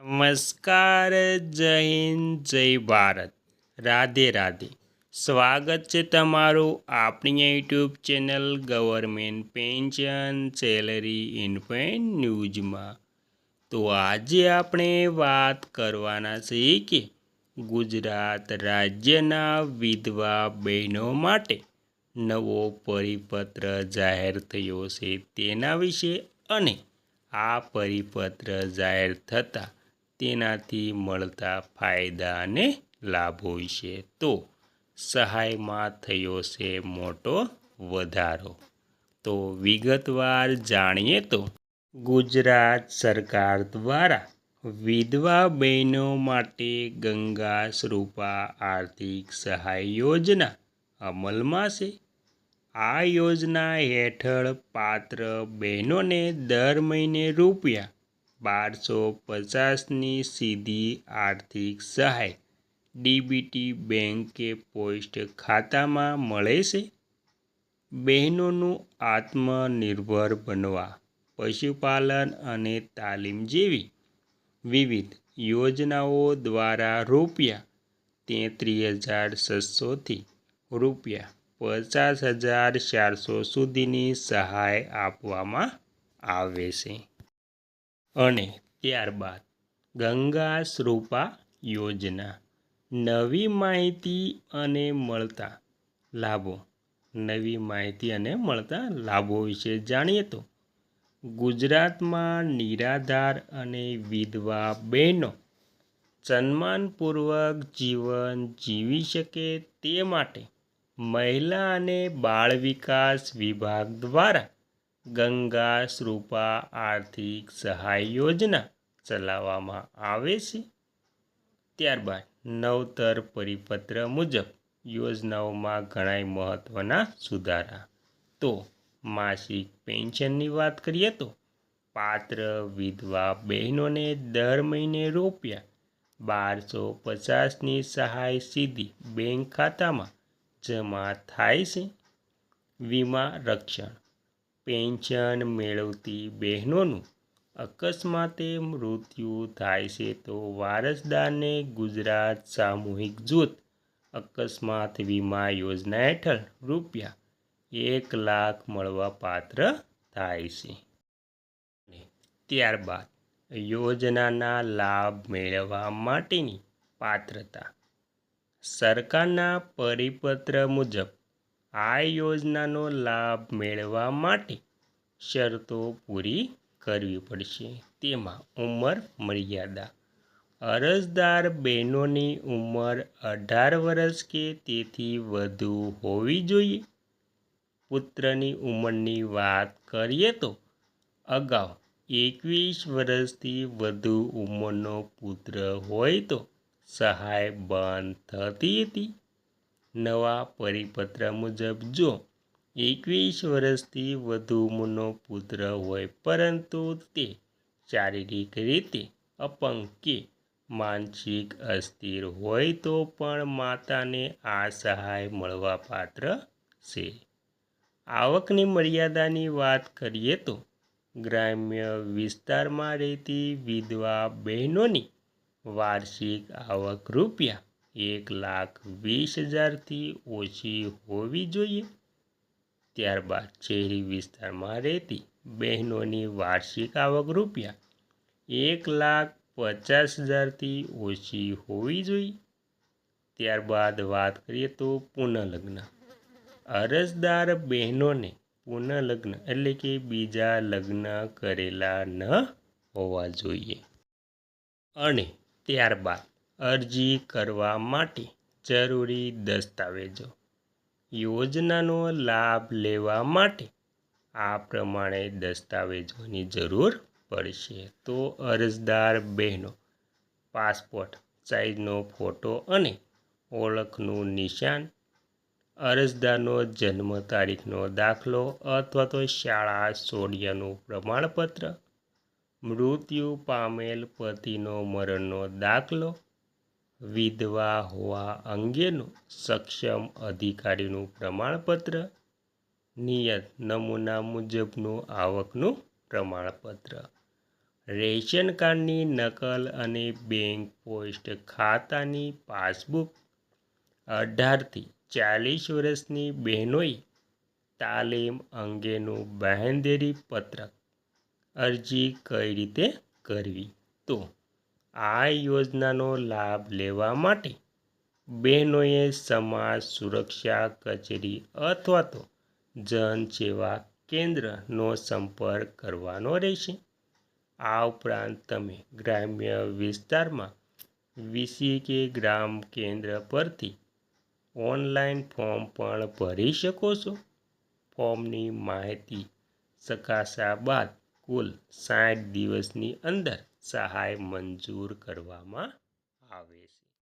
નમસ્કાર, જય હિન્દ, જય ભારત, રાધે રાધે. સ્વાગત છે તમારું આપણી YouTube channel government pension salary info ન્યૂઝમાં. તો આજે આપણે વાત કરવાના છીએ કે ગુજરાત રાજ્યના વિધવા બહેનો માટે નવો પરિપત્ર જાહેર થયો છે તેના વિશે, અને આ પરિપત્ર જાહેર થતાં તેનાથી મળતા ફાયદા અને લાભો વિશે. તો સહાયમાં થયો છે મોટો વધારો. તો વિગતવાર જાણીએ તો ગુજરાત સરકાર દ્વારા વિધવા બહેનો માટે ગંગા સ્વરૂપા આર્થિક સહાય યોજના અમલમાં છે. આ યોજના હેઠળ પાત્ર બહેનોને દર મહિને રૂપિયા 1250ની સીધી આર્થિક સહાય ડીબીટી બેંક કે પોસ્ટ ખાતામાં મળે છે. બહેનોનું આત્મનિર્ભર બનવા, પશુપાલન અને તાલીમ જેવી વિવિધ યોજનાઓ દ્વારા રૂપિયા 33,600થી રૂપિયા 50,400 સુધીની સહાય આપવામાં આવે છે. અને ત્યારબાદ ગંગા સ્વરૂપા યોજના. નવી માહિતી અને મળતા લાભો. વિશે જાણીએ તો ગુજરાતમાં નિરાધાર અને વિધવા બહેનો સન્માનપૂર્વક જીવન જીવી શકે તે માટે મહિલા અને બાળ વિકાસ વિભાગ દ્વારા ગંગા સ્વરૂપા આર્થિક સહાય યોજના ચલાવવામાં આવે છે. ત્યારબાદ નવતર પરિપત્ર મુજબ યોજનાઓમાં ઘણા મહત્ત્વના સુધારા. તો માસિક પેન્શનની વાત કરીએ તો પાત્ર વિધવા બહેનોને દર મહિને રૂપિયા 1250ની સહાય સીધી બેંક ખાતામાં જમા થાય છે. વીમા રક્ષણ. પેન્શન મેળવતી બહેનોનું અકસ્માતે મૃત્યુ થાય છે તો વારસદારને ગુજરાત સામૂહિક જૂથ અકસ્માત વીમા યોજના હેઠળ રૂપિયા 1,00,000 મળવાપાત્ર થાય છે. ત્યારબાદ યોજનાના લાભ મેળવવા માટેની પાત્રતા. સરકારના પરિપત્ર મુજબ આ યોજનાનો લાભ મેળવવા માટે શરતો પૂરી કરવી પડશે. તેમાં ઉંમર મર્યાદા. અરજદાર બહેનોની ઉંમર 18 વર્ષ કે તેથી વધુ હોવી જોઈએ. પુત્રની ઉંમરની વાત કરીએ તો અગાઉ 21 વર્ષથી વધુ ઉંમરનો પુત્ર હોય તો સહાય બંધ થતી હતી. નવા પરિપત્ર મુજબ જો 21 વર્ષથી વધુ ઉંમરનો પુત્ર હોય પરંતુ તે શારીરિક રીતે અપંગ કે માનસિક અસ્થિર હોય તો પણ માતાને આ સહાય મળવાપાત્ર છે. આવકની મર્યાદાની વાત કરીએ તો ગ્રામ્ય વિસ્તારમાં રહેતી વિધવા બહેનોની વાર્ષિક આવક રૂપિયા 1,20,000થી ઓછી હોવી જોઈએ. ત્યારબાદ શહેરી વિસ્તારમાં રહેતી બહેનોની વાર્ષિક આવક રૂપિયા 1,50,000થી ઓછી હોવી જોઈએ. ત્યારબાદ વાત કરીએ તો પુનઃલગ્ન. અરજદાર બહેનોને પુનઃલગ્ન એટલે કે બીજા લગ્ન કરેલા ન હોવા જોઈએ. અને ત્યારબાદ અરજી કરવા માટે જરૂરી દસ્તાવેજો. યોજનાનો લાભ લેવા માટે આ પ્રમાણે દસ્તાવેજોની જરૂર પડશે. તો અરજદાર બહેનો પાસપોર્ટ સાઇઝનો ફોટો અને ઓળખનું નિશાન, અરજદારનો જન્મ તારીખનો દાખલો અથવા તો શાળા છોડ્યાનું પ્રમાણપત્ર, મૃત્યુ પામેલ પતિનો મરણનો દાખલો, વિધવા હોવા અંગેનું સક્ષમ અધિકારીનું પ્રમાણપત્ર, નિયત નમૂના મુજબનું આવકનું પ્રમાણપત્ર, રેશન કાર્ડની નકલ અને બેંક પોસ્ટ ખાતાની પાસબુક. 18થી 40 વર્ષની બહેનોએ તાલીમ અંગેનું બાંહેધરી પત્રક. અરજી કઈ રીતે કરવી? તો આ યોજનાનો લાભ લેવા માટે બહેનોએ સમાજ સુરક્ષા કચેરી અથવા તો જન સેવા કેન્દ્રનો સંપર્ક કરવાનો રહેશે. આ ઉપરાંત તમે ગ્રામ્ય વિસ્તારમાં વીસી કે ગ્રામ કેન્દ્ર પરથી ઓનલાઈન ફોર્મ પણ ભરી શકો છો. ફોર્મની માહિતી ચકાસ્યા બાદ કુલ 60 દિવસની અંદર સહાય મંજૂર કરવામાં આવે છે.